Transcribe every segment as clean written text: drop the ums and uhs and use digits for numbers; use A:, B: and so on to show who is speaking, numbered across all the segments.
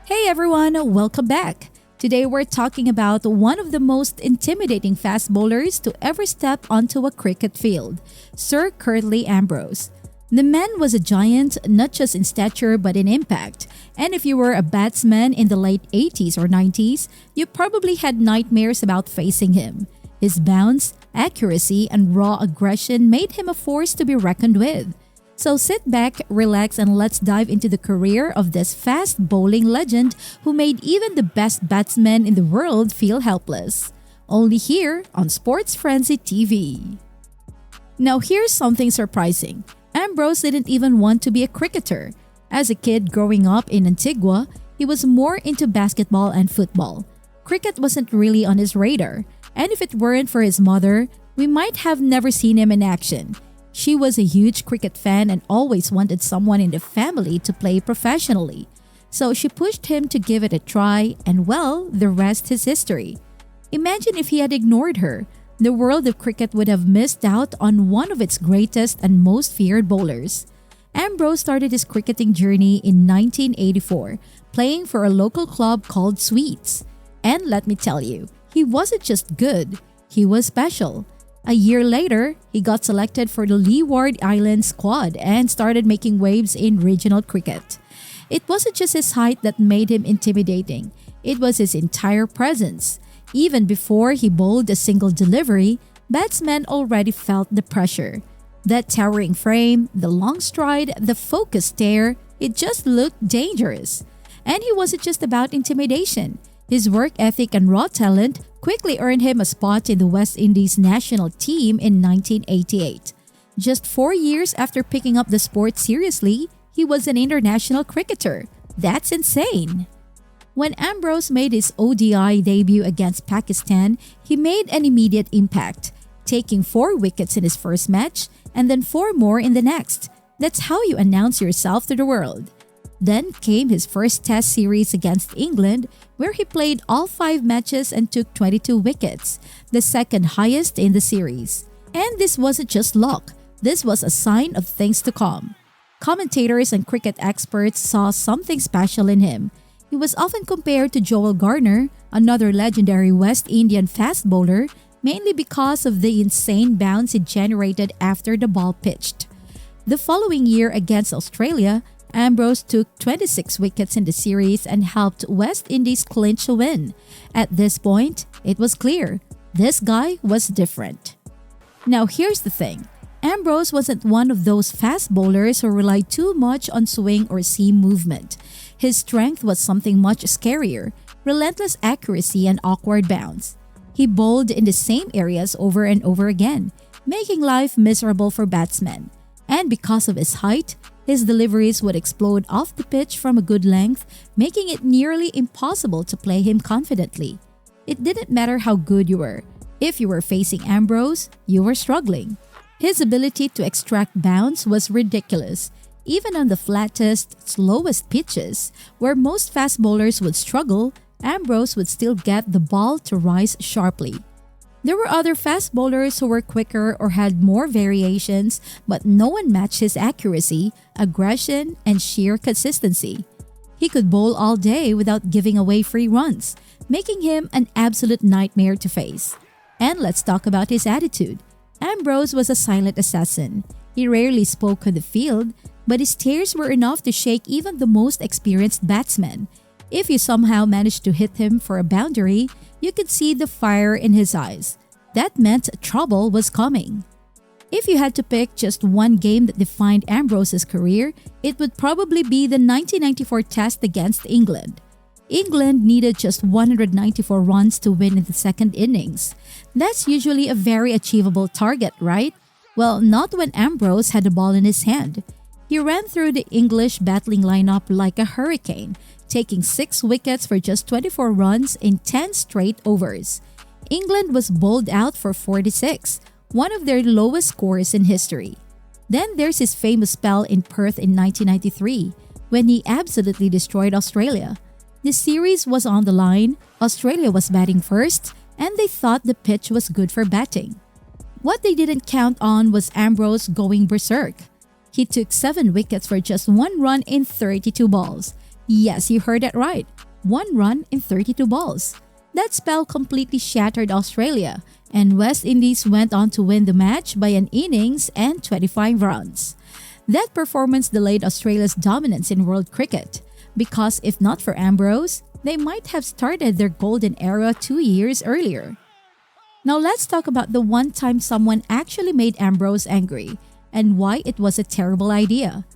A: Hey everyone, welcome back. Today we're talking about one of the most intimidating fast bowlers to ever step onto a cricket field, Sir Curtly Ambrose. The man was a giant not just in stature but in impact, and if you were a batsman in the late 80s or 90s, you probably had nightmares about facing him. His bounce, accuracy, and raw aggression made him a force to be reckoned with. So sit back, relax, and let's dive into the career of this fast bowling legend who made even the best batsmen in the world feel helpless. Only here on Sports Frenzy TV. Now here's something surprising. Ambrose didn't even want to be a cricketer. As a kid growing up in Antigua, he was more into basketball and football. Cricket wasn't really on his radar, and if it weren't for his mother, we might have never seen him in action. She was a huge cricket fan and always wanted someone in the family to play professionally. So she pushed him to give it a try, and well, the rest is history. Imagine if he had ignored her. The world of cricket would have missed out on one of its greatest and most feared bowlers. Ambrose started his cricketing journey in 1984, playing for a local club called Sweets. And let me tell you, he wasn't just good, he was special. A year later, he got selected for the Leeward Islands squad and started making waves in regional cricket. It wasn't just his height that made him intimidating, it was his entire presence. Even before he bowled a single delivery, batsmen already felt the pressure. That towering frame, the long stride, the focused stare, it just looked dangerous. And he wasn't just about intimidation. His work ethic and raw talent quickly earned him a spot in the West Indies national team in 1988. Just 4 years after picking up the sport seriously, he was an international cricketer. That's insane! When Ambrose made his ODI debut against Pakistan, he made an immediate impact, taking 4 wickets in his first match and then 4 more in the next. That's how you announce yourself to the world. Then came his first test series against England, where he played all 5 matches and took 22 wickets, the second highest in the series. And this wasn't just luck, this was a sign of things to come. Commentators and cricket experts saw something special in him. He was often compared to Joel Garner, another legendary West Indian fast bowler, mainly because of the insane bounce it generated after the ball pitched. The following year against Australia, Ambrose took 26 wickets in the series and helped West Indies clinch a win. At this point, it was clear, this guy was different. Now here's the thing, Ambrose wasn't one of those fast bowlers who relied too much on swing or seam movement. His strength was something much scarier, relentless accuracy and awkward bounce. He bowled in the same areas over and over again, making life miserable for batsmen. And because of his height, his deliveries would explode off the pitch from a good length, making it nearly impossible to play him confidently. It didn't matter how good you were. If you were facing Ambrose, you were struggling. His ability to extract bounce was ridiculous. Even on the flattest, slowest pitches, where most fast bowlers would struggle, Ambrose would still get the ball to rise sharply. There were other fast bowlers who were quicker or had more variations, but no one matched his accuracy, aggression, and sheer consistency. He could bowl all day without giving away free runs, making him an absolute nightmare to face. And let's talk about his attitude. Ambrose was a silent assassin. He rarely spoke on the field, but his stares were enough to shake even the most experienced batsmen. If you somehow managed to hit him for a boundary, you could see the fire in his eyes. That meant trouble was coming. If you had to pick just one game that defined Ambrose's career, it would probably be the 1994 Test against England. England needed just 194 runs to win in the second innings. That's usually a very achievable target, right? Well, not when Ambrose had the ball in his hand. He ran through the English battling lineup like a hurricane, taking 6 wickets for just 24 runs in 10 straight overs. England was bowled out for 46, one of their lowest scores in history. Then there's his famous spell in Perth in 1993, when he absolutely destroyed Australia. The series was on the line, Australia was batting first, and they thought the pitch was good for batting. What they didn't count on was Ambrose going berserk. He took 7 wickets for just 1 run in 32 balls. Yes, you heard it right. 1 run in 32 balls. That spell completely shattered Australia, and West Indies went on to win the match by an innings and 25 runs. That performance delayed Australia's dominance in world cricket, because if not for Ambrose, they might have started their golden era 2 years earlier. Now let's talk about the one time someone actually made Ambrose angry, and why it was a terrible idea.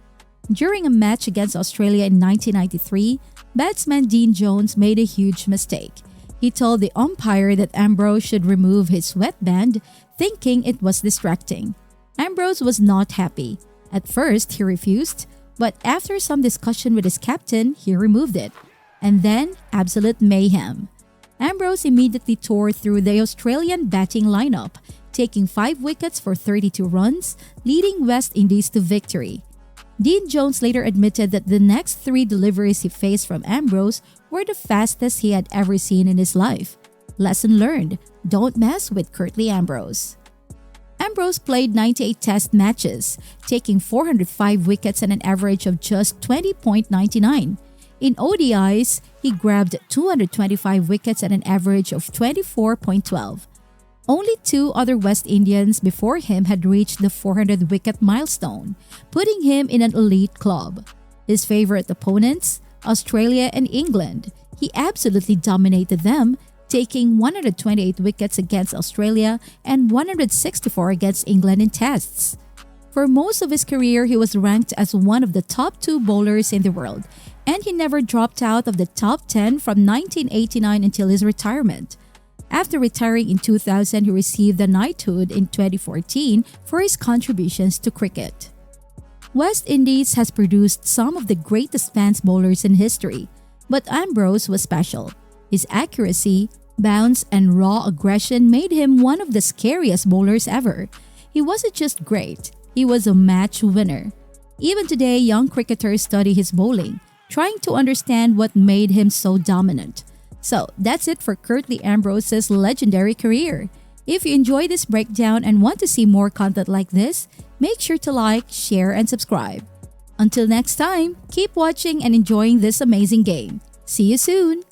A: During a match against Australia in 1993, batsman Dean Jones made a huge mistake. He told the umpire that Ambrose should remove his sweatband, thinking it was distracting. Ambrose was not happy. At first, he refused, but after some discussion with his captain, he removed it. And then, absolute mayhem. Ambrose immediately tore through the Australian batting lineup, taking 5 wickets for 32 runs, leading West Indies to victory. Dean Jones later admitted that the next 3 deliveries he faced from Ambrose were the fastest he had ever seen in his life. Lesson learned: don't mess with Curtly Ambrose. Ambrose played 98 test matches, taking 405 wickets and an average of just 20.99. In ODIs, he grabbed 225 wickets at an average of 24.12. Only 2 other West Indians before him had reached the 400-wicket milestone, putting him in an elite club. His favorite opponents, Australia and England, he absolutely dominated them, taking 128 wickets against Australia and 164 against England in tests. For most of his career, he was ranked as one of the top 2 bowlers in the world, and he never dropped out of the top 10 from 1989 until his retirement. After retiring in 2000, he received the knighthood in 2014 for his contributions to cricket. West Indies has produced some of the greatest fast bowlers in history, but Ambrose was special. His accuracy, bounce, and raw aggression made him one of the scariest bowlers ever. He wasn't just great, he was a match winner. Even today, young cricketers study his bowling, trying to understand what made him so dominant. So that's it for Curtly Ambrose's legendary career. If you enjoyed this breakdown and want to see more content like this, make sure to like, share, and subscribe. Until next time, keep watching and enjoying this amazing game. See you soon!